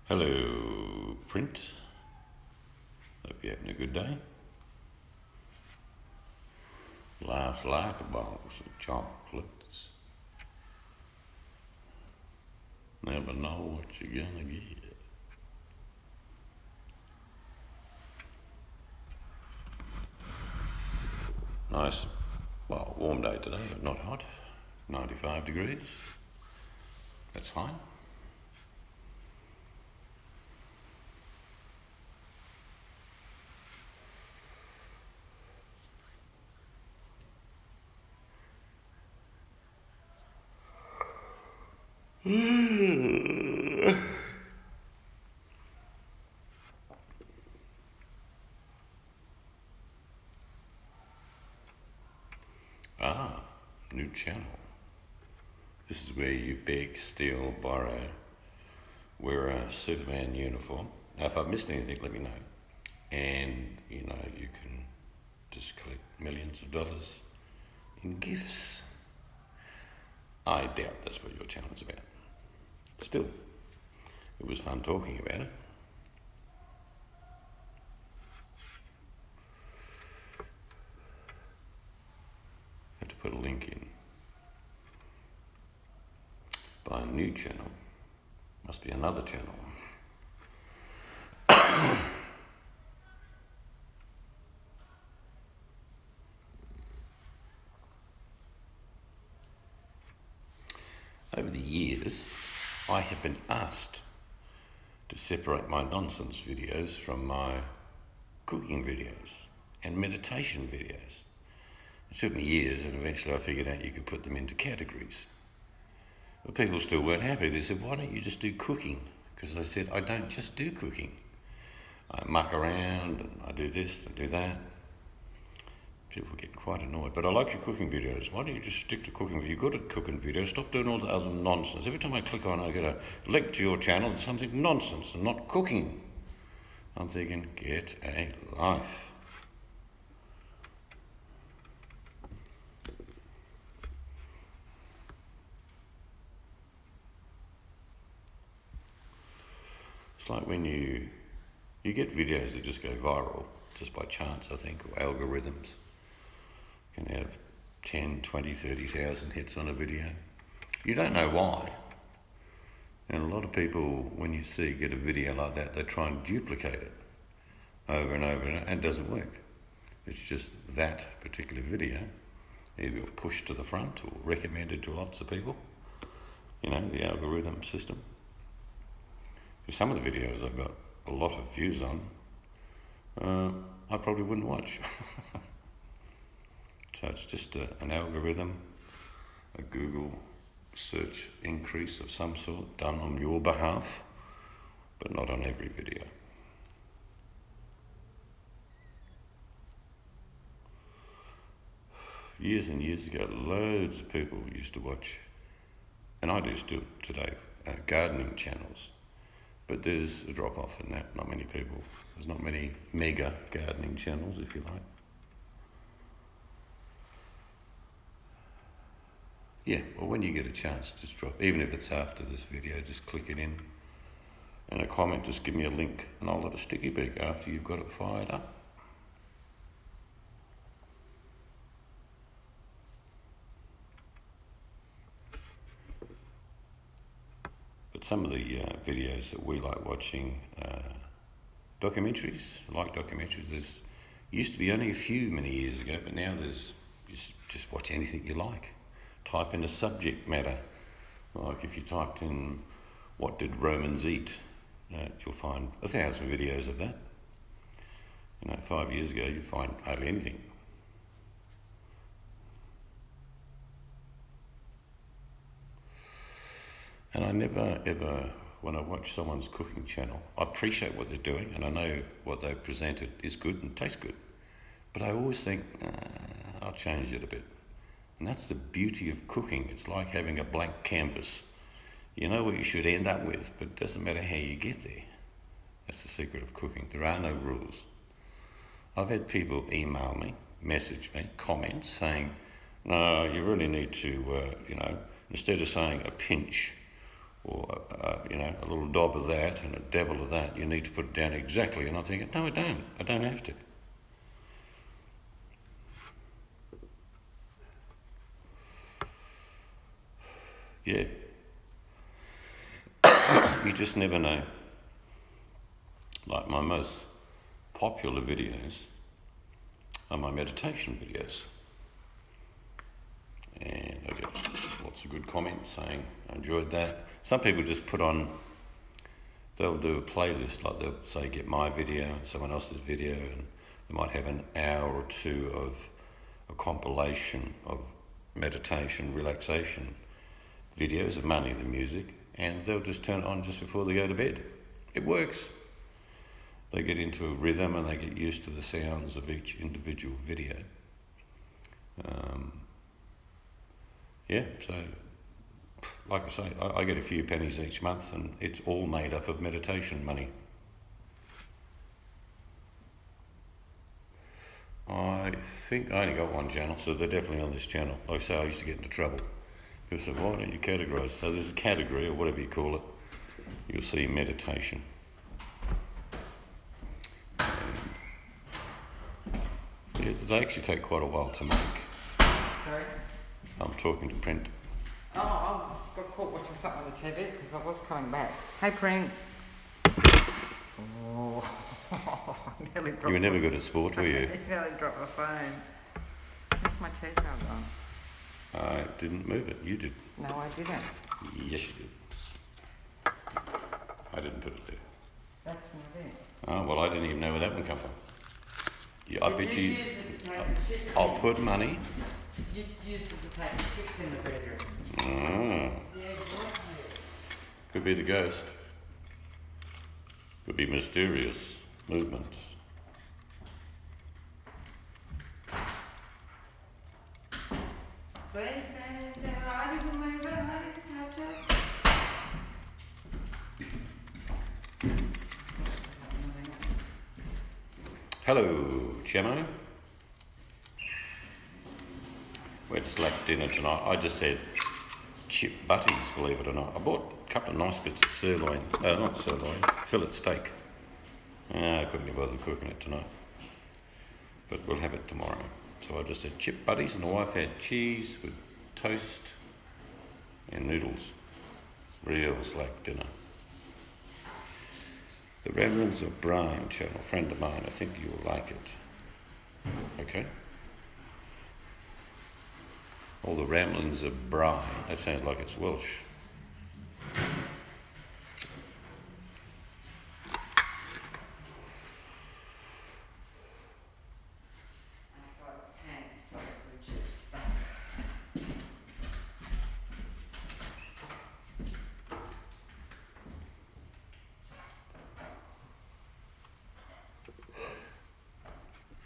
Hello, print. Hope you're having a good day. Laugh like a box of chocolates. Never know what you're gonna get. Nice, warm day today, but not hot. 95 degrees. That's fine. New channel. This is where you beg, steal, borrow, wear a Superman uniform. Now, if I've missed anything, let me know. And, you can just collect millions of dollars in gifts. I doubt that's what your channel's about. Still, it was fun talking about it. Have to put a link in. Buy a new channel. Must be another channel. Over the years, I have been asked to separate my nonsense videos from my cooking videos and meditation videos. It took me years, and eventually I figured out you could put them into categories. But people still weren't happy. They said, why don't you just do cooking? Because I said, I don't just do cooking. I muck around and I do this and do that. People get quite annoyed. But I like your cooking videos. Why don't you just stick to cooking? You're good at cooking videos. Stop doing all the other nonsense. Every time I click on it, I get a link to your channel. It's something nonsense and not cooking. I'm thinking, get a life. It's like when you get videos that just go viral, just by chance, I think, or algorithms. You can have 10, 20, 30,000 hits on a video. You don't know why. And a lot of people, when you get a video like that, they try and duplicate it over and over, and it doesn't work. It's just that particular video, either pushed to the front or recommended to lots of people. The algorithm system. Some of the videos I've got a lot of views on, I probably wouldn't watch. So it's just an algorithm, a Google search increase of some sort done on your behalf, but not on every video. Years and years ago, loads of people used to watch, and I do still today, gardening channels. But there's a drop-off in that. Not many people. There's not many mega gardening channels, if you like. Yeah, well, when you get a chance, just drop, even if it's after this video, just click it in. And a comment, just give me a link, and I'll have a sticky beak after you've got it fired up. But some of the videos that we like watching, documentaries, there's used to be only a few many years ago, but now there's just watch anything you like. Type in a subject matter, like if you typed in what did Romans eat, you'll find 1,000 videos of that. 5 years ago you'd find hardly anything. And I never ever, when I watch someone's cooking channel, I appreciate what they're doing and I know what they've presented is good and tastes good. But I always think, I'll change it a bit. And that's the beauty of cooking. It's like having a blank canvas. You know what you should end up with, but it doesn't matter how you get there. That's the secret of cooking. There are no rules. I've had people email me, message me, comment saying, no, you really need to, instead of saying a pinch or a little dob of that and a dabble of that. You need to put it down exactly. And I'm thinking, no, I don't. I don't have to. Yeah. You just never know. Like my most popular videos are my meditation videos. And I get lots of good comments saying, I enjoyed that. Some people just put on, they'll do a playlist, like they'll say, get my video and someone else's video, and they might have an hour or two of a compilation of meditation, relaxation videos of money, the music, and they'll just turn it on just before they go to bed. It works. They get into a rhythm and they get used to the sounds of each individual video. So like I say, I get a few pennies each month and it's all made up of meditation money. I think I only got one channel, so they're definitely on this channel. Like I say, I used to get into trouble. People said, why don't you categorise? So there's a category, or whatever you call it. You'll see meditation. Yeah, they actually take quite a while to make. Sorry? I'm talking to Print. Oh, I got caught watching something on the TV because I was coming back. Hey, Print. Oh, I nearly dropped. You were never good at sport, were you? I nearly dropped my phone. Where's my tea towel gone? I didn't move it. You did. No, I didn't. Yes, you did. I didn't put it there. That's not it. Oh, well, I didn't even know where that one come from. Yeah, I bet you. Use it to take the chips I'll put money. You used it to take the chips in the bedroom. Mm. Yeah, exactly. Could be the ghost. Could be mysterious movements. See? I didn't move it. I didn't touch it. Hello, Chemo. We had a select dinner tonight. I just had chip butties, believe it or not. I bought a couple of nice bits of sirloin, not sirloin, fillet steak. I couldn't be bothered cooking it tonight, but we'll have it tomorrow. So I just had chip butties, and the wife had cheese with toast and noodles. Real select dinner. The Ramblings of Brian channel, friend of mine. I think you'll like it. Okay. All the Ramblings of Brian. That sounds like it's Welsh.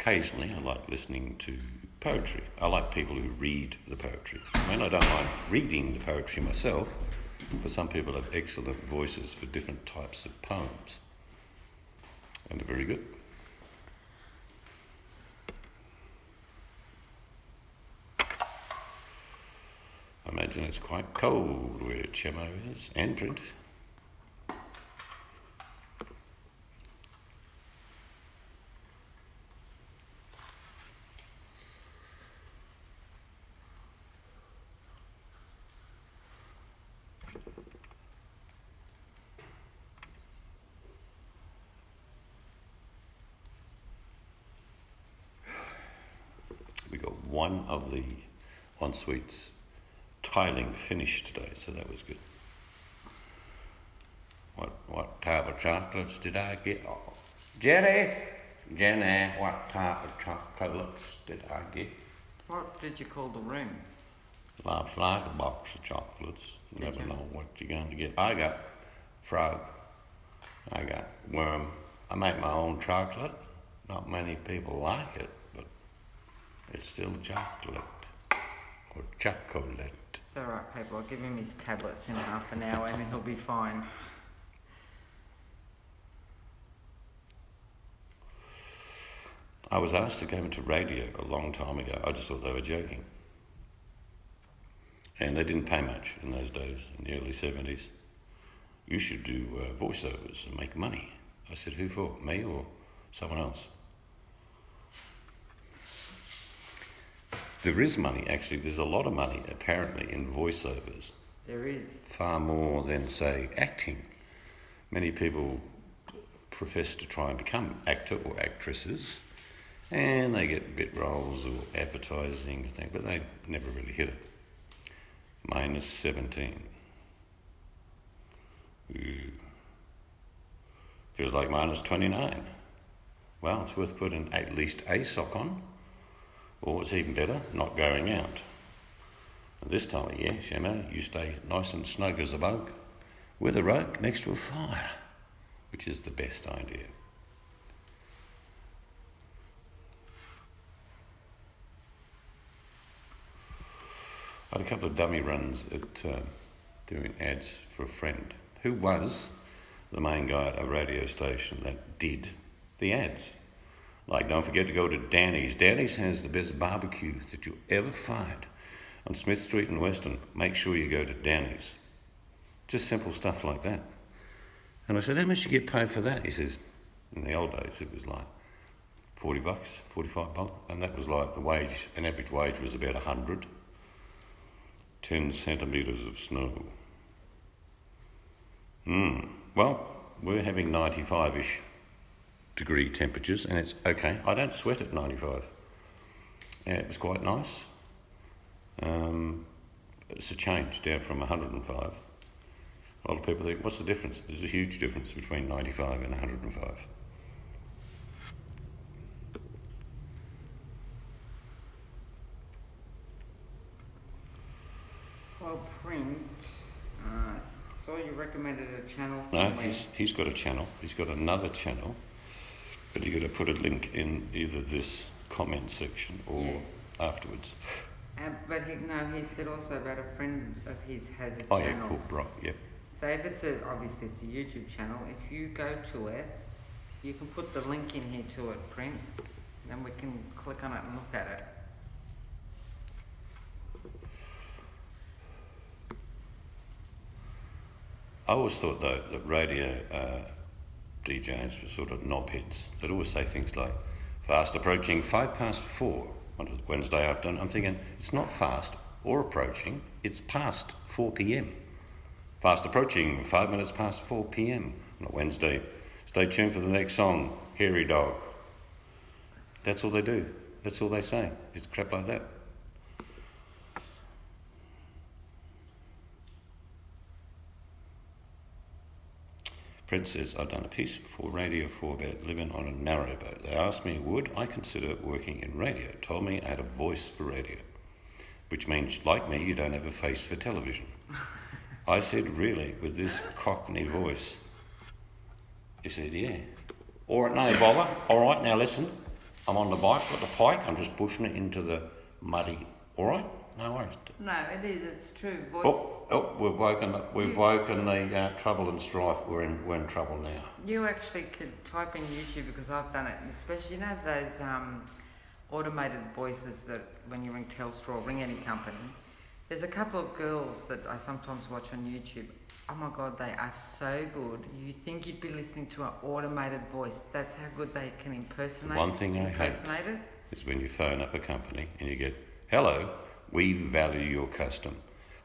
Occasionally, I like listening to poetry. I like people who read the poetry. I mean, I don't like reading the poetry myself, but some people have excellent voices for different types of poems, and they're very good. I imagine it's quite cold where Chemo is, and Print. We got one of the ensuite's tiling finished today, so that was good. What type of chocolates did I get? Oh, Jenny, what type of chocolates did I get? What did you call the room? Looks like a box of chocolates. Never know what you're going to get. I got frog. I got worm. I make my own chocolate. Not many people like it, but it's still chocolate. Or chocolate. It's alright, people. I'll give him his tablets in half an hour and then he'll be fine. I was asked to go into radio a long time ago. I just thought they were joking. And they didn't pay much in those days, in the early 70s. you should do voiceovers and make money. I said, who for? Me or someone else? There is money, actually. There's a lot of money, apparently, in voiceovers. There is. Far more than, say, acting. Many people profess to try and become actor or actresses, and they get bit roles or advertising, but they never really hit it. Minus 17. Ooh. Feels like minus 29. Well, it's worth putting at least a sock on, or what's even better, not going out. And this time of year, Shemo, you stay nice and snug as a bug with a rug next to a fire, which is the best idea. I had a couple of dummy runs at doing ads for a friend who was the main guy at a radio station that did the ads. Like, don't forget to go to Danny's. Danny's has the best barbecue that you'll ever find on Smith Street in Weston. Make sure you go to Danny's. Just simple stuff like that. And I said, how much do you get paid for that? He says, in the old days it was like $40, $45, and that was like the wage, an average wage was about 100. 10 centimetres of snow. Well, we're having 95-ish degree temperatures, and it's okay. I don't sweat at 95. Yeah, it was quite nice. It's a change down from 105. A lot of people think, what's the difference? There's a huge difference between 95 and 105. Well, print. Saw you recommended a channel No, somewhere. he's got a channel. He's got another channel, but you've got to put a link in either this comment section or afterwards. But he said also about a friend of his has a Oh channel. yeah, cool, right, yep. So if obviously it's a YouTube channel, if you go to it, you can put the link in here to it, print, then we can click on it and look at it. I always thought though that radio DJs were sort of knobheads. They'd always say things like, fast approaching 4:05 on a Wednesday afternoon. I'm thinking, it's not fast or approaching, it's past 4 p.m. Fast approaching 5 minutes past 4 p.m. on a Wednesday. Stay tuned for the next song, Hairy Dog. That's all they do. That's all they say. It's crap like that. Prince says, I've done a piece for Radio 4 about living on a narrowboat. They asked me, would I consider working in radio? Told me I had a voice for radio, which means, like me, you don't have a face for television. I said, really, with this cockney voice? He said, yeah. All right, no bother. All right, now listen. I'm on the bike, got the pike. I'm just pushing it into the muddy. All right, no worries. No, it is. It's true. Voice. Oh, we've woken the trouble and strife. We're in trouble now. You actually could type in YouTube, because I've done it, especially, you know, those automated voices that when you ring Telstra or ring any company. There's a couple of girls that I sometimes watch on YouTube. Oh my God, they are so good. You think you'd be listening to an automated voice. That's how good they can impersonate. One thing I hate is when you phone up a company and you get, hello, we value your custom.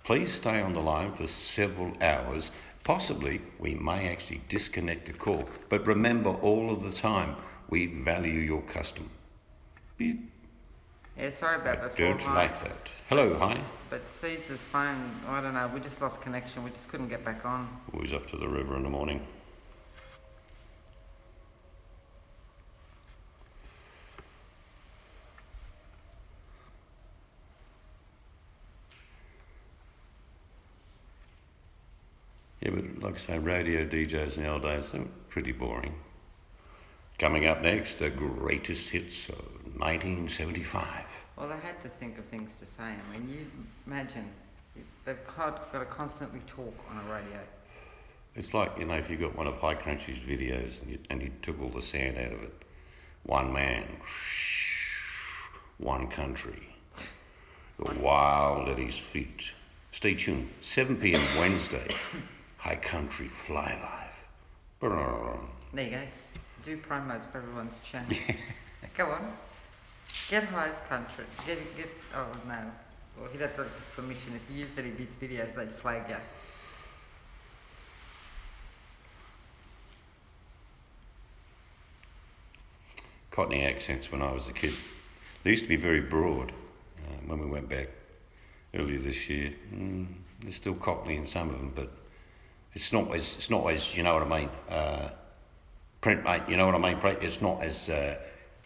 Please stay on the line for several hours. Possibly, we may actually disconnect the call. But remember all of the time, we value your custom. Beep. Yeah, sorry about I before. don't like that. Hello, hi. But Caesar's phone, I don't know, we just lost connection. We just couldn't get back on. Always up to the river in the morning. Yeah, but like I say, radio DJs in the old days, they were pretty boring. Coming up next, the greatest hits of 1975. Well, they had to think of things to say. I mean, you imagine, they've got to constantly talk on a radio. It's like, you know, if you got one of High Country's videos and you took all the sand out of it. One man, one country, the wild at his feet. Stay tuned, 7 p.m. Wednesday, high country fly life. There you go. Do promos for everyone's channel. Go on. Get highest country. Get. Oh no. Well, he'd have to get permission. If you use any of his videos, they'd flag you. Cockney accents when I was a kid. They used to be very broad when we went back earlier this year. There's still Cockney in some of them, but it's not as you know what I mean. Print, mate, you know what I mean, Print? It's not as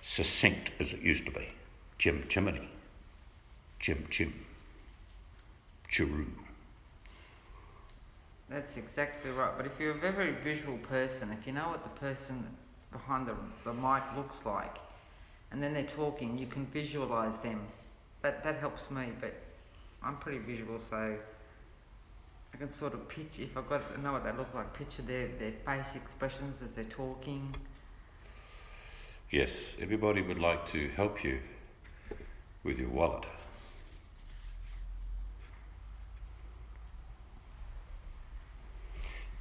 succinct as it used to be. Chimney. Chim. Chiroo. That's exactly right. But if you're a very visual person, if you know what the person behind the mic looks like, and then they're talking, you can visualise them. That helps me, but I'm pretty visual, so I can sort of picture, if I've got to know what they look like, picture their face expressions as they're talking. Yes, everybody would like to help you with your wallet.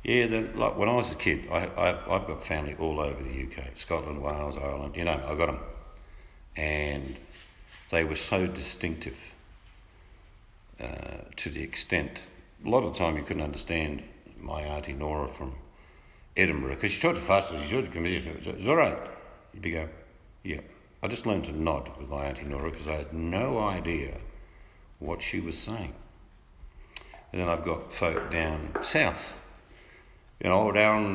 Yeah, like when I was a kid, I've got family all over the UK, Scotland, Wales, Ireland, you know, I got them. And they were so distinctive to the extent, a lot of the time you couldn't understand my auntie Nora from Edinburgh, because she talked fast, she talked it's all right. You'd be go, yeah. I just learned to nod with my auntie Nora because I had no idea what she was saying. And then I've got folk down south, you know, down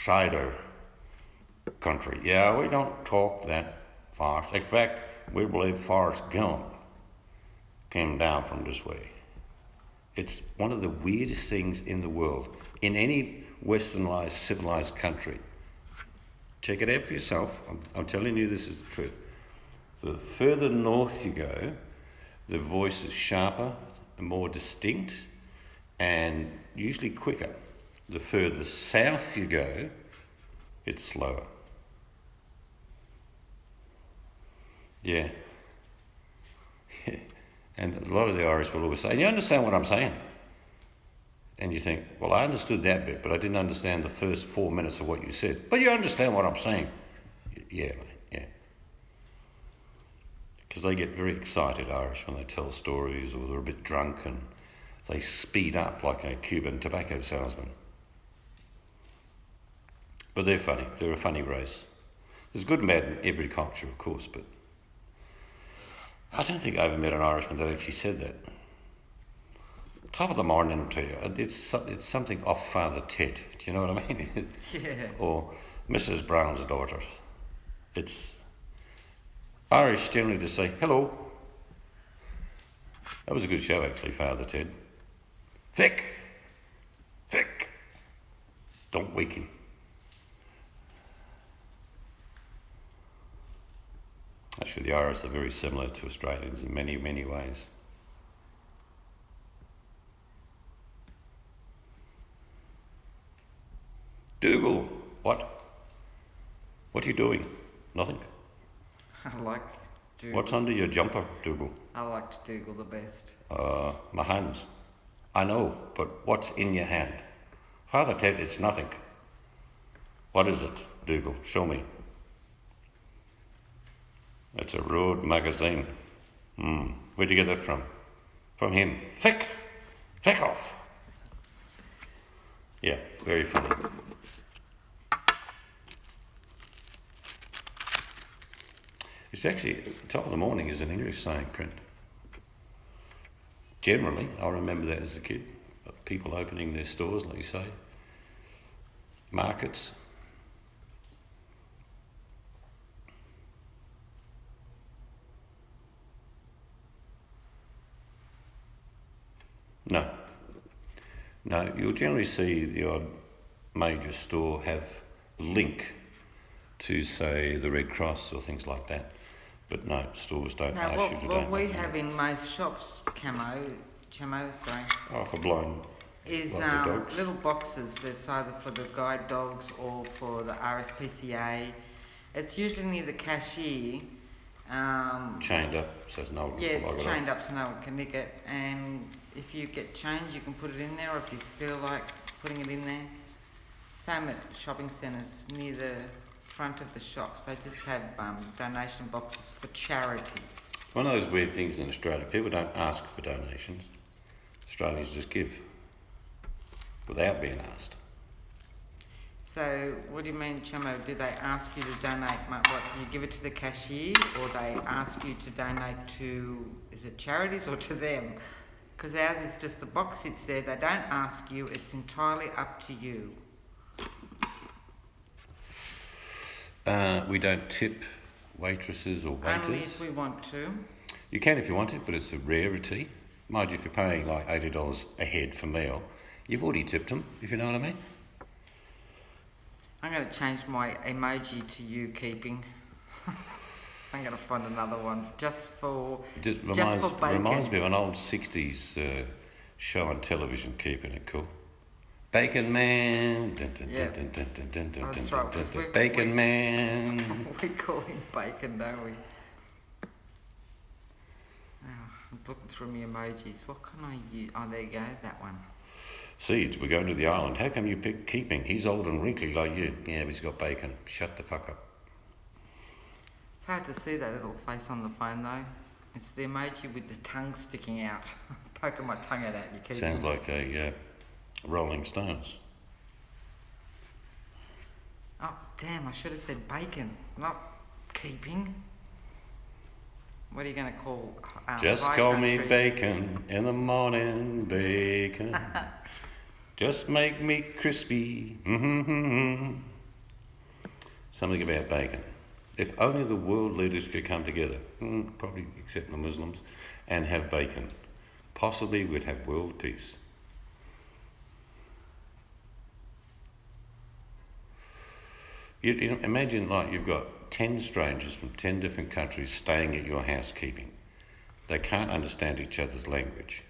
Cider country. Yeah, we don't talk that fast. In fact, we believe Forrest Gump came down from this way. It's one of the weirdest things in the world. In any westernized, civilized country, check it out for yourself. I'm telling you this is the truth. The further north you go, the voice is sharper, more distinct, and usually quicker. The further south you go, it's slower. Yeah. And a lot of the Irish will always say, you understand what I'm saying? And you think, well, I understood that bit, but I didn't understand the first 4 minutes of what you said. But you understand what I'm saying? Yeah, mate, yeah. Because they get very excited, Irish, when they tell stories or they're a bit drunk and they speed up like a Cuban tobacco salesman. But they're funny. They're a funny race. There's good and bad in every culture, of course, but I don't think I ever met an Irishman that actually said that. Top of the morning to you. It's something off Father Ted. Do you know what I mean? Yeah. Or Mrs. Brown's daughter. It's Irish generally to say hello. That was a good show actually, Father Ted. Vic. Don't wake him. Actually, the Irish are very similar to Australians in many, many ways. Dougal, what? What are you doing? Nothing. I like Dougal. What's under your jumper, Dougal? I like Dougal the best. My hands. I know, but what's in your hand? Father Ted, it's nothing. What is it, Dougal? Show me. It's a road magazine. Where'd you get that from? From him. Fick off. Yeah, very funny. It's actually, top of the morning is an English saying, Print. Generally, I remember that as a kid. People opening their stores, like you say. Markets. No, you'll generally see the odd major store have a link to, say, the Red Cross or things like that. But no, stores don't ask you to What we have in most shops, chamo, Oh, for blind. Is dogs. little boxes that's either for the guide dogs or for the RSPCA. It's usually near the cashier. Chained up, so no one can Yeah, log it's it chained off. up so no one can nick it. And if you get change, you can put it in there, or if you feel like putting it in there. Same at shopping centres near the front of the shops. They just have donation boxes for charities. One of those weird things in Australia, people don't ask for donations. Australians just give without being asked. So, what do you mean, Chamo? Do they ask you to donate? What, you give it to the cashier, or they ask you to donate to, is it charities or to them? Because ours is just the box sits there. They don't ask you. It's entirely up to you. We don't tip waitresses or waiters. Only if we want to. You can if you want to, but it's a rarity. Mind you, if you're paying like $80 a head for meal, you've already tipped them, if you know what I mean. I'm going to change my emoji to you keeping. I'm going to find another one just for bacon. Reminds me of an old 60s show on television, keeping it cool. Bacon Man. Bacon Man. We call him Bacon, don't we? Oh, I'm looking through my emojis. What can I use? Oh, there you go, that one. Seeds, we're going to the island. How come you pick keeping? He's old and wrinkly like you. Yeah, but he's got bacon. Shut the fuck up. It's hard to see that little face on the phone though. It's the emoji with the tongue sticking out. Poking my tongue out at you, keeping. Sounds like a Rolling Stones. Oh, damn, I should have said bacon, not keeping. What are you going to call Just High call Country? me Bacon in the morning, bacon. Just make me crispy. Something about bacon. If only the world leaders could come together, probably except the Muslims, and have bacon, possibly we'd have world peace. You imagine like you've got 10 strangers from 10 different countries staying at your house keeping. They can't understand each other's language.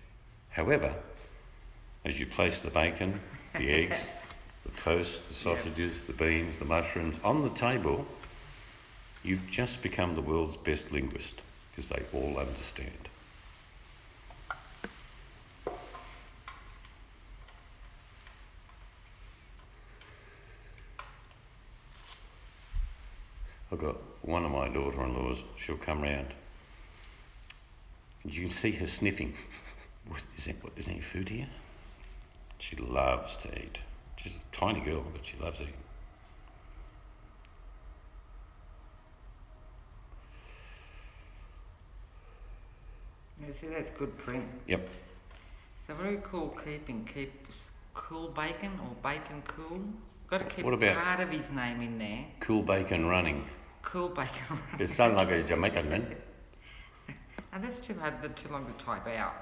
However, as you place the bacon, the eggs, the toast, the sausages, the beans, the mushrooms on the table, you've just become the world's best linguist because they all understand. I've got one of my daughter-in-laws, she'll come round. And you can see her sniffing. Is there any food here? She loves to eat. She's a tiny girl, but she loves eating. You see, that's good print. Yep. So very cool keeping. Keep cool bacon or bacon cool. Got to keep What about part of his name in there. Cool Bacon Running? Cool bacon. It sounds like a Jamaican man. And that's too long to type out.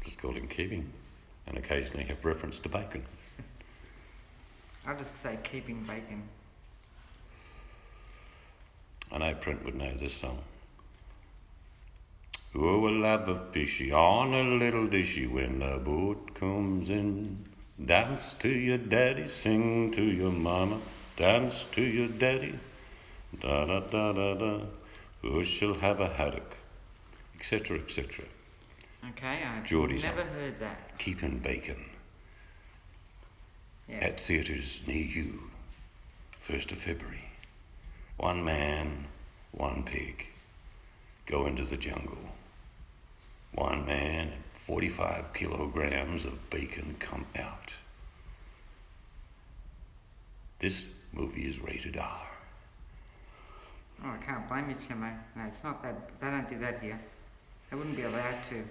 Just call him Keeping, and occasionally have reference to bacon. I'll just say keeping bacon. I know Print would know this song. Oh, we'll have a fishy on a little dishy when the boat comes in. Dance to your daddy, sing to your mama, dance to your daddy, da da da da da. Oh, she'll have a haddock, etc., etc. Okay, I've Geordie's never on. heard that. Keeping bacon Yeah. at theatres near you, 1st of February. One man, one pig, go into the jungle. One man and 45 kilograms of bacon come out. This movie is rated R. Oh, I can't blame you, Chimo. No, it's not that. They don't do that here. They wouldn't be allowed to.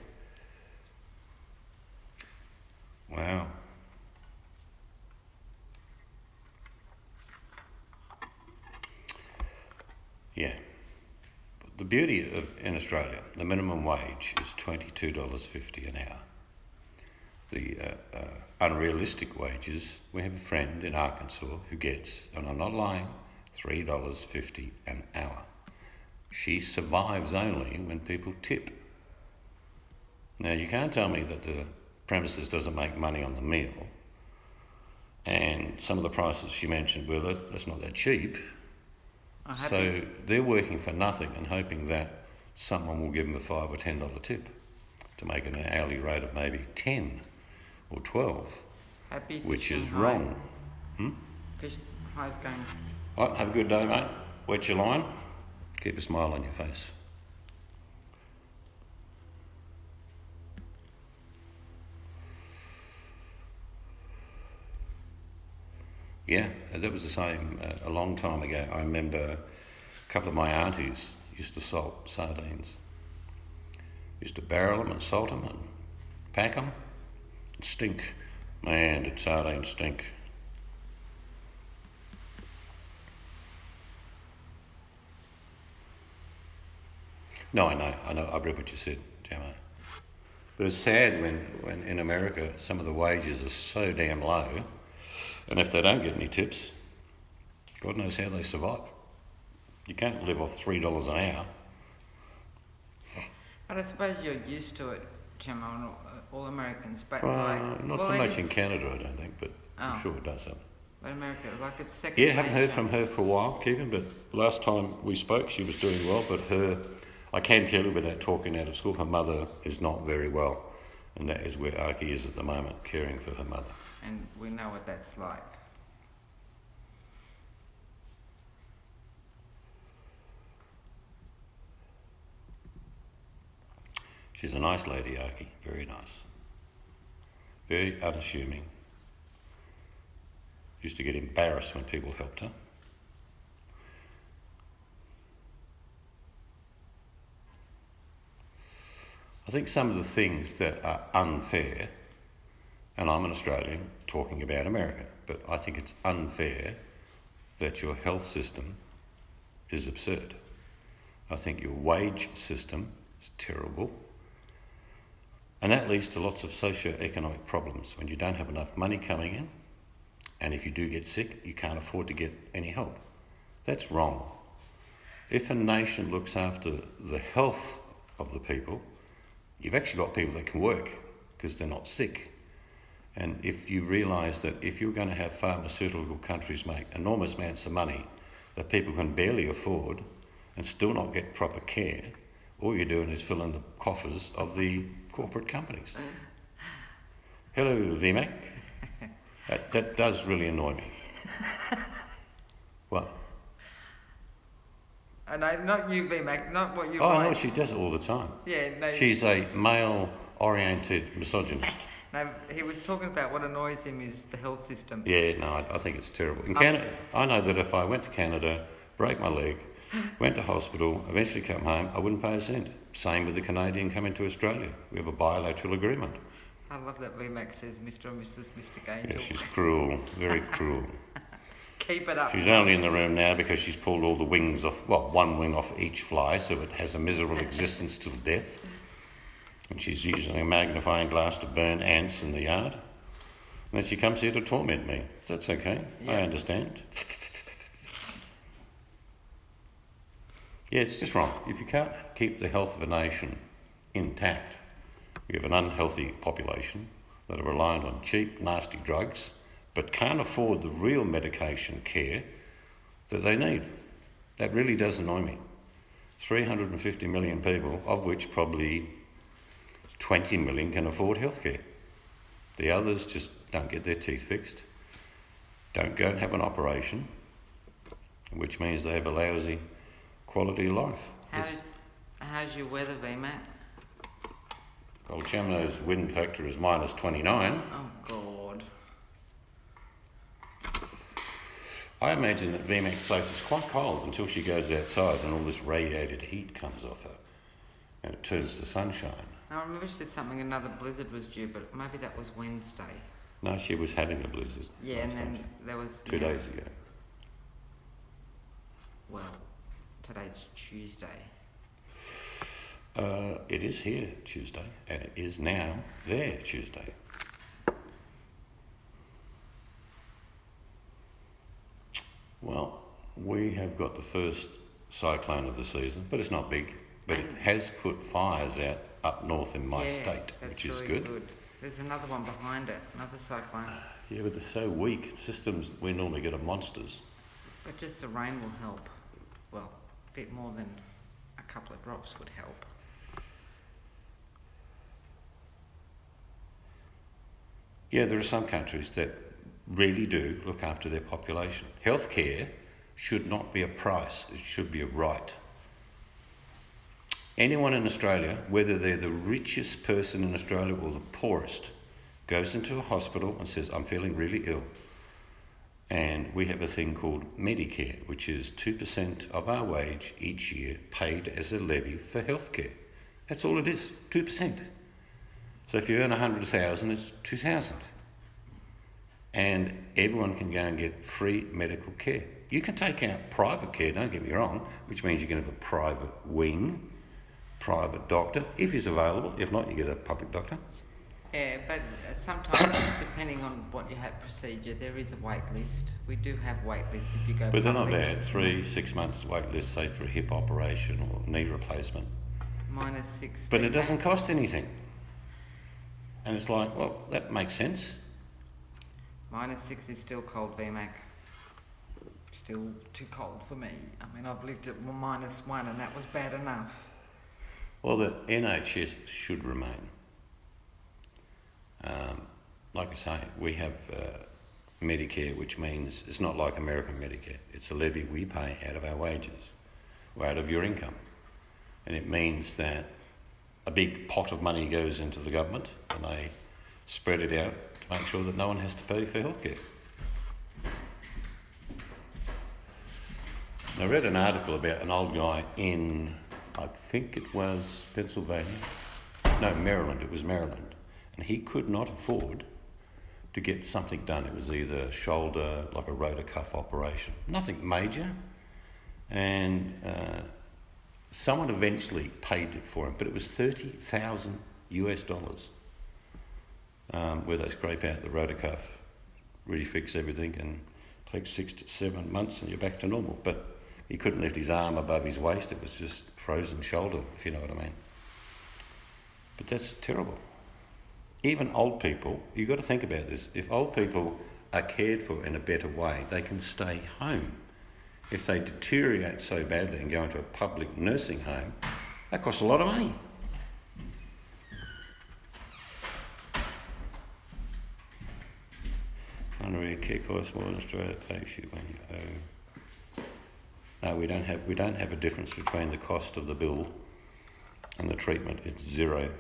Wow. Yeah. But the beauty in Australia, the minimum wage is $22.50 an hour. The unrealistic wages, we have a friend in Arkansas who gets, and I'm not lying, $3.50 an hour. She survives only when people tip. Now, you can't tell me that the premises doesn't make money on the meal, and some of the prices she mentioned, well, that's not that cheap. So they're working for nothing and hoping that someone will give them a $5 or $10 tip. to make an hourly rate of maybe 10 or 12, Happy which is fishing wrong. Fish high's going. All right, have a good day, mate. Wet your line. Keep a smile on your face. Yeah, that was the same a long time ago. I remember a couple of my aunties used to salt sardines. Used to barrel them and salt them and pack them. Stink. Man, did sardines stink. No, I know, I've read what you said, Jamo. But it's sad when in America some of the wages are so damn low, and if they don't get any tips, God knows how they survive. You can't live off $3 an hour. But I suppose you're used to it, Jim, on all Americans. But Not so much in Canada, I don't think, but I'm sure it does happen. But America, like it's second. Yeah, haven't heard from her for a while, Keegan, but last time we spoke she was doing well, but I can tell you without talking out of school, her mother is not very well, and that is where Aki is at the moment, caring for her mother. And we know what that's like. She's a nice lady, Aki, very nice. Very unassuming. Used to get embarrassed when people helped her. I think some of the things that are unfair, and I'm an Australian talking about America, but I think it's unfair that your health system is absurd. I think your wage system is terrible. And that leads to lots of socio-economic problems when you don't have enough money coming in, and if you do get sick, you can't afford to get any help. That's wrong. If a nation looks after the health of the people, you've actually got people that can work because they're not sick. And if you realise that if you're going to have pharmaceutical countries make enormous amounts of money that people can barely afford and still not get proper care, all you're doing is filling the coffers of the corporate companies. Hello, VMAC. That does really annoy me. What? And not you, VMAC, not what you. Oh, no, she does it all the time. Yeah, no. She's a male-oriented misogynist. No, he was talking about what annoys him is the health system. Yeah, no, I think it's terrible. In Canada, I know that if I went to Canada, broke my leg, went to hospital, eventually come home, I wouldn't pay a cent. Same with the Canadian coming to Australia. We have a bilateral agreement. I love that VMAC says Mr. and Mrs. Mr. Gangel. Yeah, she's cruel, very cruel. Keep it up. She's only in the room now because she's pulled all the wings off, well, one wing off each fly, so it has a miserable existence till death. And she's using a magnifying glass to burn ants in the yard. And then she comes here to torment me. That's okay, yeah. I understand. Yeah, it's just wrong. If you can't keep the health of a nation intact, we have an unhealthy population that are reliant on cheap, nasty drugs, but can't afford the real medication care that they need. That really does annoy me. 350 million people, of which probably 20 million can afford healthcare. The others just don't get their teeth fixed, don't go and have an operation, which means they have a lousy quality of life. How's your weather, VMAC? Well, Chamno's wind factor is minus 29. Oh, God. I imagine that VMAC's place is quite cold until she goes outside and all this radiated heat comes off her and it turns to sunshine. I remember she said something, another blizzard was due, but maybe that was Wednesday. No, she was having a blizzard. Yeah, and then there was... 2 days ago. Well, today's Tuesday. It is here Tuesday, and it is now there Tuesday. Well, we have got the first cyclone of the season, but it's not big. But it has put fires out up north in my state, which is really good. There's another one behind it, another cyclone. Yeah, but they're so weak. Systems we normally get are monsters. But just the rain will help. Well, a bit more than a couple of drops would help. Yeah, there are some countries that really do look after their population. Healthcare should not be a price, it should be a right. Anyone in Australia, whether they're the richest person in Australia or the poorest, goes into a hospital and says, I'm feeling really ill. And we have a thing called Medicare, which is 2% of our wage each year paid as a levy for healthcare. That's all it is, 2%. So if you earn 100,000, it's 2,000. And everyone can go and get free medical care. You can take out private care, don't get me wrong, which means you can have a private wing, private doctor, if he's available. If not, you get a public doctor. Yeah, but sometimes, depending on what you have procedure, there is a wait list. We do have wait lists if you go But they're not public. bad. 3-6 months wait list, say for a hip operation or knee replacement. Minus 6. But it doesn't cost anything. And it's like, well, that makes sense. Minus 6 is still cold, VMAC. Still too cold for me. I mean, I've lived at -1 and that was bad enough. Well, the NHS should remain. Like I say, we have Medicare, which means it's not like American Medicare. It's a levy we pay out of our wages or out of your income. And it means that a big pot of money goes into the government and they spread it out to make sure that no one has to pay for healthcare. I read an article about an old guy in, I think it was Pennsylvania. No, Maryland. It was Maryland. And he could not afford to get something done. It was either shoulder, like a rotor cuff operation. Nothing major. And someone eventually paid it for him, but it was $30,000 US, where they scrape out the rotor cuff, refix everything, and take 6 to 7 months and you're back to normal. But he couldn't lift his arm above his waist. It was just frozen shoulder, if you know what I mean. But that's terrible. Even old people, you've got to think about this. If old people are cared for in a better way, they can stay home. If they deteriorate so badly and go into a public nursing home, that costs a lot of money. Honorary care costs more than Australia takes you when you owe. No, we don't have a difference between the cost of the bill and the treatment. It's zero.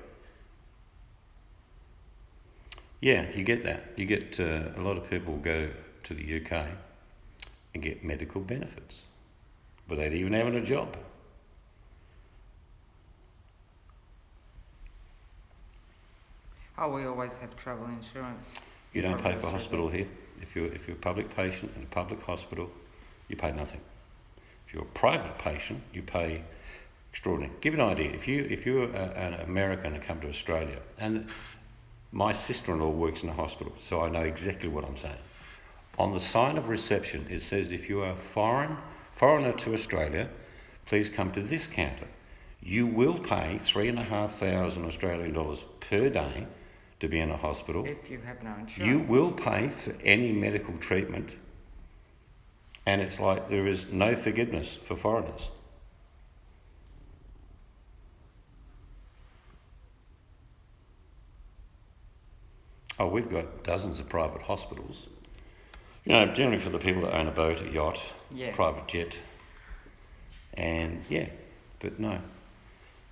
Yeah, you get that. You get a lot of people go to the UK and get medical benefits without even having a job. Oh, we always have travel insurance. You don't pay for hospital here. If you're a public patient in a public hospital, you pay nothing. If you're a private patient, you pay extraordinary. Give you an idea. If you're an American and come to Australia, and my sister-in-law works in a hospital, so I know exactly what I'm saying. On the sign of reception, it says if you are a foreigner to Australia, please come to this counter. You will pay $3,500 Australian dollars per day to be in a hospital. If you have no insurance. You will pay for any medical treatment, and it's like there is no forgiveness for foreigners. Oh, we've got dozens of private hospitals. You know, generally for the people that own a boat, a yacht, private jet. And yeah, but no.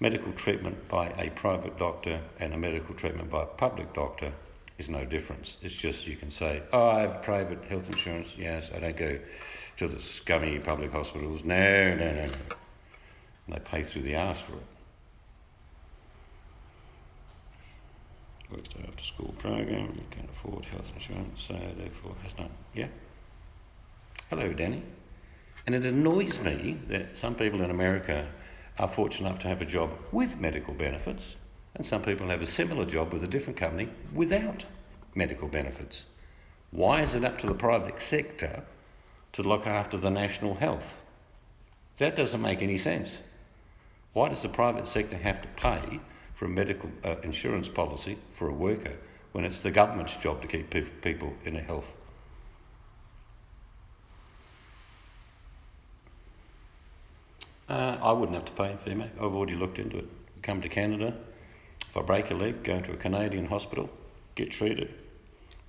Medical treatment by a private doctor and a medical treatment by a public doctor is no difference. It's just you can say, oh, I have private health insurance. Yes, I don't go to the scummy public hospitals. No. And they pay through the arse for it. Works to after school program, you can't afford health insurance, so therefore has none. Yeah? Hello, Danny. And it annoys me that some people in America are fortunate enough to have a job with medical benefits, and some people have a similar job with a different company without medical benefits. Why is it up to the private sector to look after the national health? That doesn't make any sense. Why does the private sector have to pay for a medical insurance policy for a worker when it's the government's job to keep people in a health? I wouldn't have to pay for VMAC. I've already looked into it. Come to Canada. If I break a leg, go to a Canadian hospital, get treated.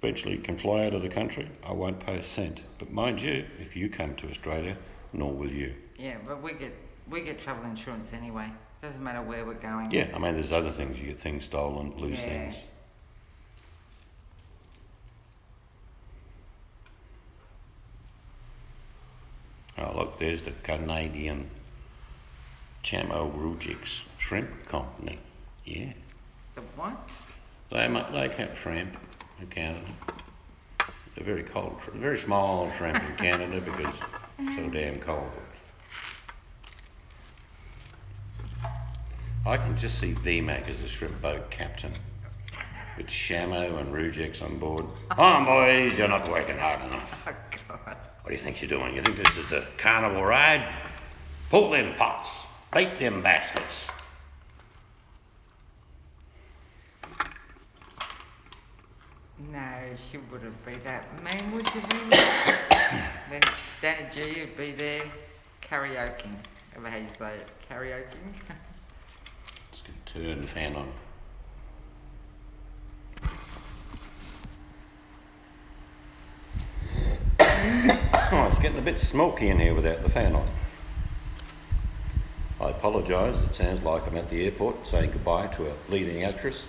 eventually can fly out of the country, I won't pay a cent. But mind you, if you come to Australia, nor will you. Yeah, but we get travel insurance anyway. Doesn't matter where we're going. Yeah, I mean, there's other things. You get things stolen, lose things. Oh, look, there's the Canadian Chamo Rujix Shrimp Company. Yeah. The what? They catch shrimp in Canada. They're very cold, very small shrimp in Canada because it's so damn cold. I can just see VMAC as a shrimp boat captain with Shamo and Rujix on board. Come on, boys, you're not working hard enough. Oh, God. What do you think you're doing? You think this is a carnival ride? Pull them pots, bait them baskets. No, she wouldn't be that mean, would you? Then Danny G would be there karaokeing. Ever how you say it? Karaokeing? Just going to turn the fan on. Oh, it's getting a bit smoky in here without the fan on. I apologise, it sounds like I'm at the airport saying goodbye to a leading actress.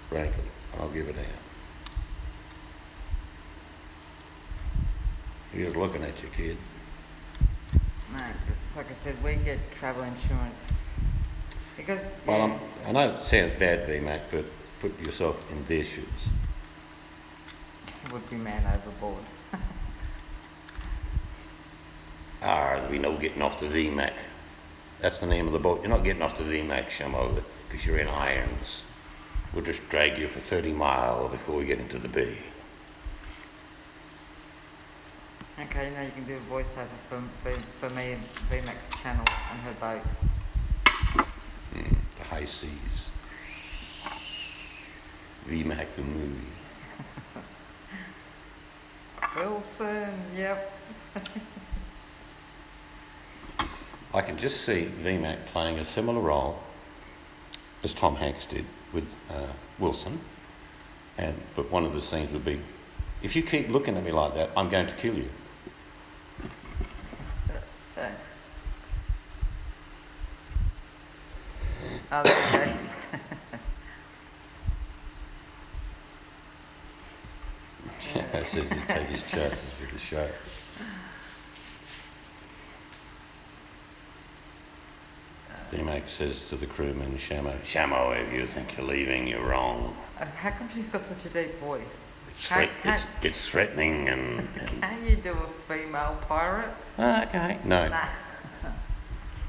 Frankly, I'll give it out. He was looking at you, kid. No, it's like I said, we get travel insurance. Because... Well, I know it sounds bad, VMAC, but put yourself in their shoes. Would be man overboard. There'll be no getting off the VMAC. That's the name of the boat. You're not getting off the VMAC, Shamo, because you're in irons. We'll just drag you for 30 miles before we get into the bay. Okay, now you can do a voiceover for me and VMAC's channel and her boat. The high seas. VMAC the movie. Wilson, yep. I can just see VMAC playing a similar role as Tom Hanks did with Wilson. But one of the scenes would be, if you keep looking at me like that, I'm going to kill you. Oh, there you go. Yeah, says he'd take his chances with the show. VMAC says to the crewman, Shamo, if you think you're leaving, you're wrong. How come she's got such a deep voice? It's threatening and... Can you do a female pirate? Okay, no. Nah.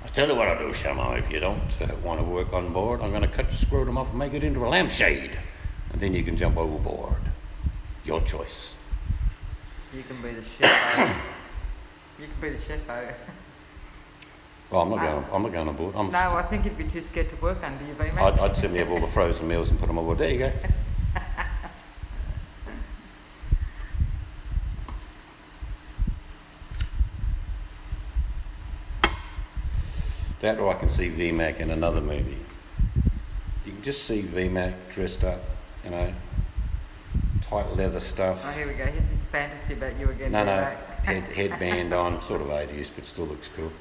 I tell you what I'll do, Shamo, if you don't want to work on board, I'm going to cut your scrotum off and make it into a lampshade. And then you can jump overboard. Your choice. You can be the chef. You can be the chef. Well, I'm not going on board. No, I think you'd be too scared to work under you, VMAC. I'd simply have all the frozen meals and put them on board. There you go. That, or I can see VMAC in another movie. You can just see VMAC dressed up, you know, tight leather stuff. Oh, here we go. Here's his fantasy about you again. No, headband on, sort of 80s, but still looks cool.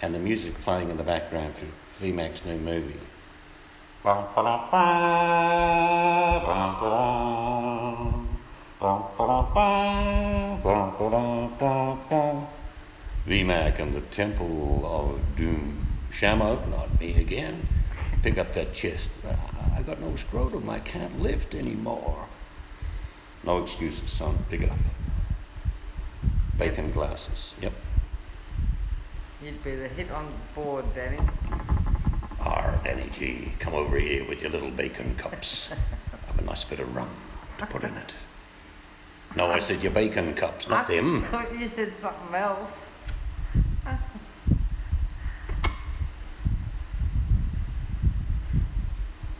And the music playing in the background for VMAC's new movie. VMAC and the Temple of Doom. Shamo, not me again. Pick up that chest. I got no scrotum. I can't lift anymore. No excuses, son. Pick it up. Bacon glasses. Yep. You'd be the hit on board, Danny. Danny G, come over here with your little bacon cups. Have a nice bit of rum to put in it. No, I said your bacon cups, not them. I thought you said something else.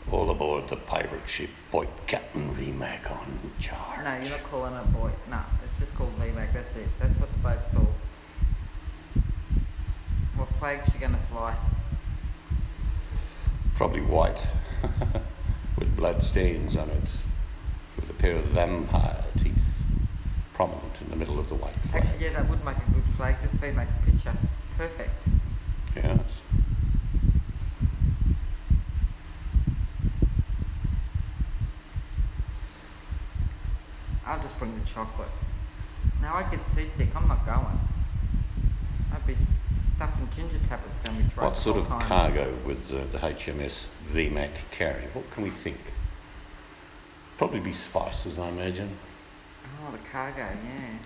All aboard the pirate ship, boy, Captain VMAC on charge. No, you're not calling it boy. No, it's just called VMAC. That's it. That's what the boat's called. What flag's she gonna fly? Probably white, with blood stains on it, with a pair of vampire teeth prominent in the middle of the white flag. Actually, yeah, that would make a good flag. Just VMAX picture. Perfect. Yes. I'll just bring the chocolate. Now I get seasick. I'm not going. I'd be stuffing ginger tablets down my throat. What the sort whole of time. cargo would the HMS VMAC carry? What can we think? Probably be spices, I imagine. Oh, the cargo, yeah.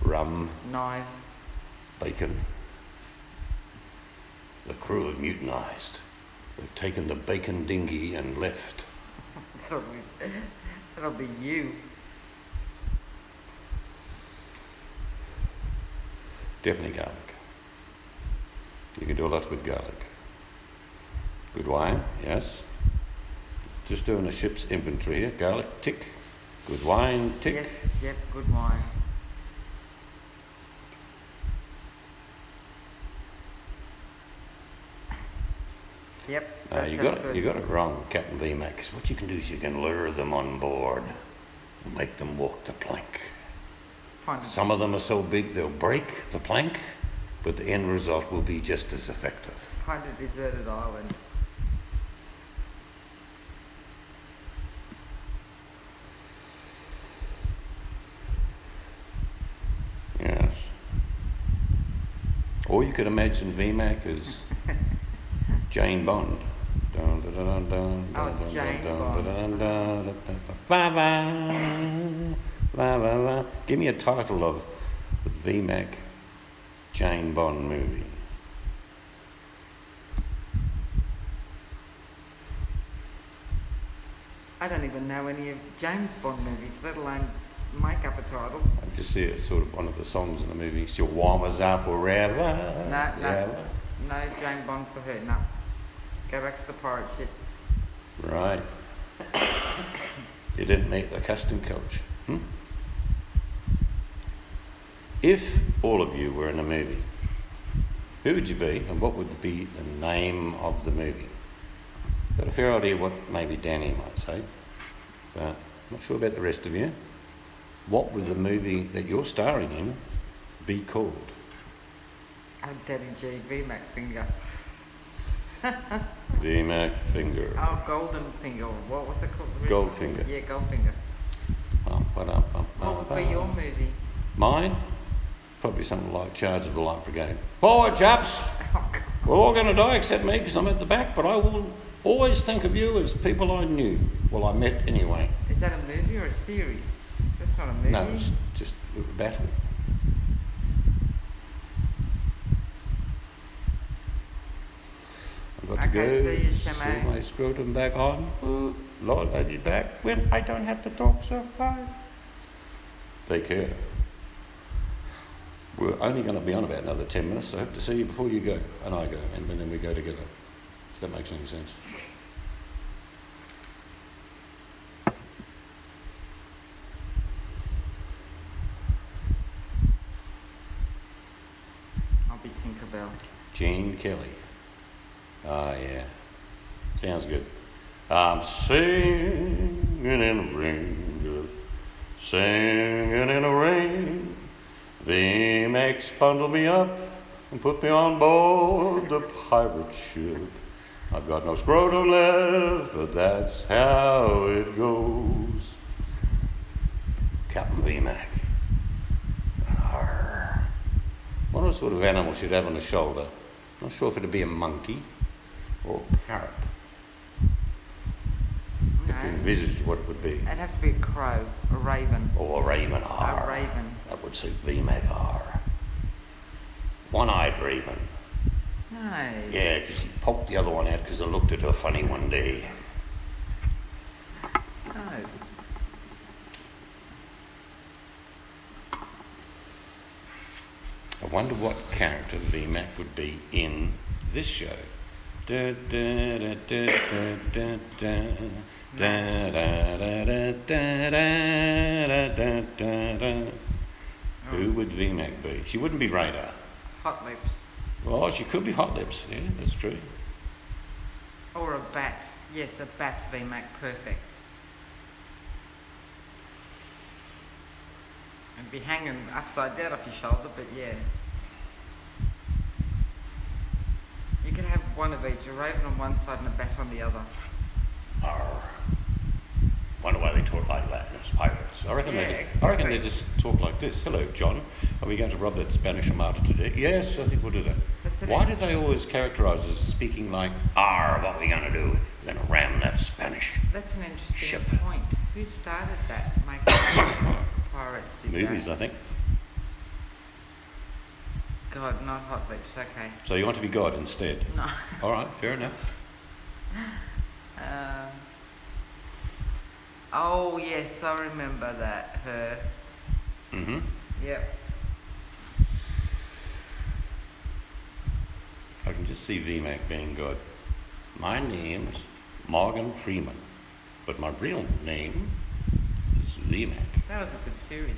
Rum, Knives. bacon. The crew have mutinised. They've taken the bacon dinghy and left. That'll be you. Definitely garlic. You can do a lot with garlic. Good wine, yes. Just doing a ship's inventory here. Garlic, tick. Good wine, tick. Yes, yep, good wine. Yep, that You sounds good. got it wrong, Captain VMAC. 'Cause what you can do is you can lure them on board and make them walk the plank. Find it. Some of them are so big they'll break the plank, but the end result will be just as effective. Find a deserted island. Yes. Or you could imagine VMAC as Jane Bond. Dun, dun, dun, dun, dun, Oh, dun, Jane dun, Bond. dun, dun, dun, dun, dun. Va, va, va, va. Give me a title of the VMAC Jane Bond movie. I don't even know any of James Bond movies, let alone make up a title. I just see it sort of one of the songs in the movie. She'll warm us up forever. No, no James Bond for her, no. Go back to the pirate ship. Right. You didn't meet the custom coach. If all of you were in a movie, who would you be and what would be the name of the movie? Got a fair idea what maybe Danny might say, but I'm not sure about the rest of you. What would the movie that you're starring in be called? Oh, Daddy G, VMAC finger. VMAC Finger. Oh, Golden Finger, what was it called? Goldfinger. Yeah, Goldfinger. What would be your movie? Mine? Probably something like Charge of the Light Brigade. Forward, chaps! Oh, God. We're all going to die except me because I'm at the back, but I will always think of you as people I knew. Well, I met anyway. Is that a movie or a series? That's not a movie. No, it's just a battle. I've got to Okay, go. see you, Sew Shamae. my scrotum back on. Ooh, Lord, I'll be back when I don't have to talk so hard. Take care. We're only going to be on about another 10 minutes, so I hope to see you before you go, and I go, and then we go together. If that makes any sense. I'll be Tinkerbell. Gene Kelly. Ah, yeah. Sounds good. I'm singing in the rain, just singing in the rain. VMAX bundled me up and put me on board the pirate ship. I've got no scrotum left, but that's how it goes. Captain VMAC. Arr. What sort of animal should have on the shoulder? Not sure if it'd be a monkey or a parrot. You have to envisage what it would be. It'd have to be a crow, a raven. Or a raven. A raven. That would suit VMAC. Arr. One-eyed raven. No. Yeah, because he poked the other one out because I looked at her funny one day. No. I wonder what character VMAC would be in this show. Da, da, da, da, da, da, da, da, da, da, da, da, da, da, da. Who would VMAC be? She wouldn't be Radar. Hot Lips. Well, she could be Hot Lips. Yeah, that's true. Or a bat. Yes, a bat VMAC, perfect. and be hanging upside down off your shoulder, but yeah. You can have one of each, a raven on one side and a bat on the other. Arr. Wonder why they talk like that as pirates. I reckon, I reckon they just talk like this. Hello, John. Are we going to rob that Spanish Armada today? Yes, I think we'll do that. Why do they always characterise us as speaking like, "Arr, what are we going to do? We're going to ram that Spanish That's an interesting ship." point. Who started that? Pirates did Movies, that. I think. God, not hot lips, okay. So you want to be God instead? No. All right, fair enough. Oh, yes, I remember that. Her. Mm-hmm. Yep. I can just see VMAC being God. My name's Morgan Freeman, but my real name is VMAC. That was a good series.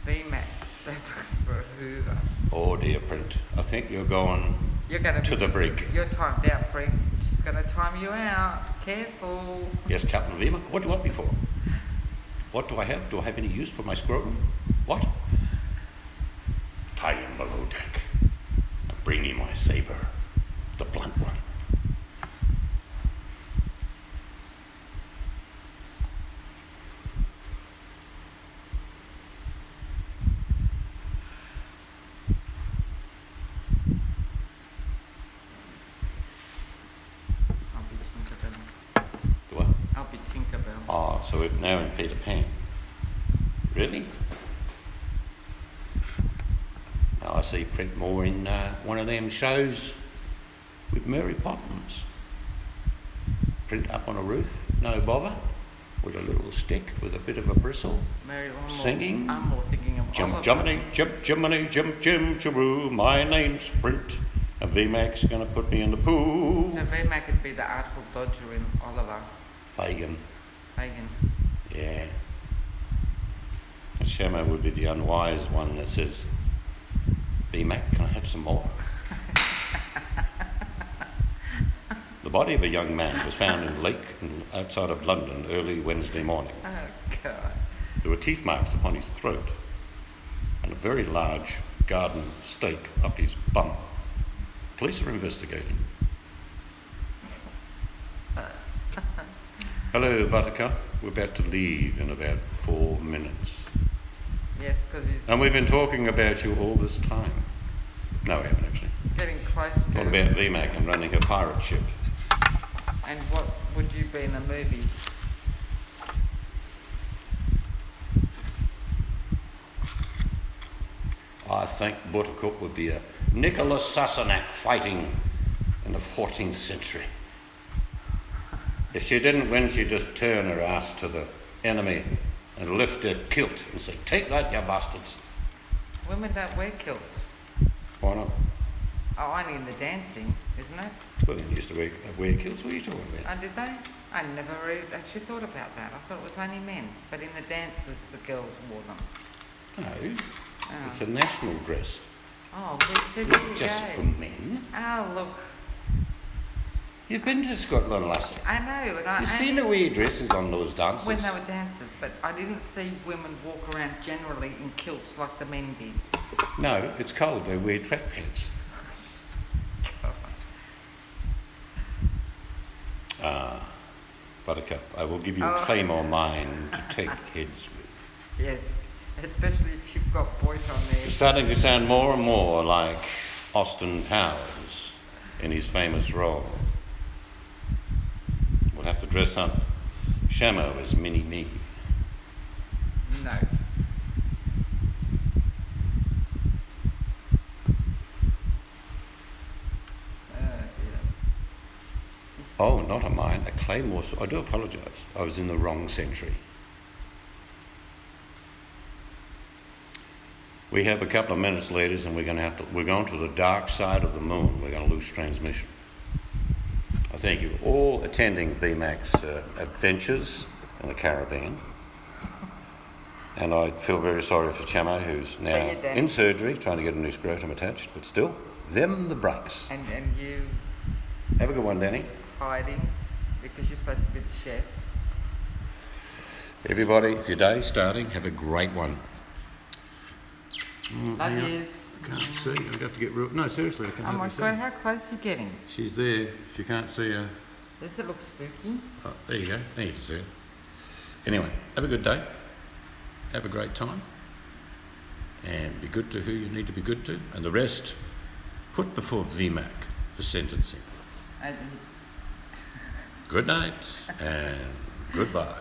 VMAX, that's for Hoover. Oh dear, Print. I think you're going You're going to the brig. You're timed out, Print. She's going to time you out. Careful. Yes, Captain VMAC. What do you want me for? What do I have? Do I have any use for my scrotum? What? Tie him below deck and bring me my saber, the blunt one. I'll be Tinkerbell. Do I? I'll be Tinkerbell. Oh, so we're now in Peter Pan. Really? Now I see Print more in one of them shows with Mary Poppins. Print up on a roof, no bother, with a little stick with a bit of a bristle, singing. I'm more thinking of Jump, Oliver. jumpity, jump, jimminy, jump, jim, chiroo, my name's Print, and VMAC's gonna put me in the pool. So VMAC could be the Artful Dodger in Oliver. Fagin, Hagen. yeah. And Shamo would be the unwise one that says, VMAC, can I have some more? The body of a young man was found in a lake outside of London early Wednesday morning. Oh, God. There were teeth marks upon his throat and a very large garden stake up his bum. Police are investigating. Hello, Buttercup. We're about to leave in about 4 minutes. Yes, because he's And we've been talking about you all this time. No, we haven't actually. getting close It's to... all about VMAC and running a pirate ship. And what would you be in a movie? I think Buttercup would be a Nicholas Sassenach fighting in the 14th century. If she didn't win, she'd just turn her ass to the enemy and lift her kilt and say, "Take that, you bastards." Women don't wear kilts. Why not? Oh, only in the dancing, isn't it? Well, they used to wear kilts. What are you talking about? Oh, did they? I never really actually thought about that. I thought it was only men. But in the dances, the girls wore them. No, Oh, it's a national dress. oh where did Not you just go? for men. Oh, look. You've been to Scotland, lassie. I know, and I You've seen the wee dresses on those dances. when they were dancers, but I didn't see women walk around generally in kilts like the men did. No, it's cold. They wear track pants. Buttercup, I will give you a Oh. claymore mine to take heads with. Yes, especially if you've got Boyd on there. It's starting to sound more and more like Austin Powers in his famous role. We'll have to dress up Shamo as Mini-Me. No. Dear. Oh, not a mine, a claymore. I do apologise. I was in the wrong century. We have a couple of minutes, ladies, and we're going to the dark side of the moon. We're going to lose transmission. I thank you all attending VMAC's adventures in the Caribbean. And I feel very sorry for Chamo, who's now in surgery, trying to get a new scrotum attached, but still, them the breaks. And you Have a good one, Danny. hiding because you're supposed to be the chef. Everybody, if your day's starting, have a great one. Love hang on. yous. I can't see. I've got to get real. No, seriously, I can't. Oh my God, how close are you getting? She's there. If you can't see her. Does it look spooky? Oh, there you go. Now you can see her. Anyway, have a good day. Have a great time. And be good to who you need to be good to. And the rest, put before VMAC for sentencing. And Good night and goodbye.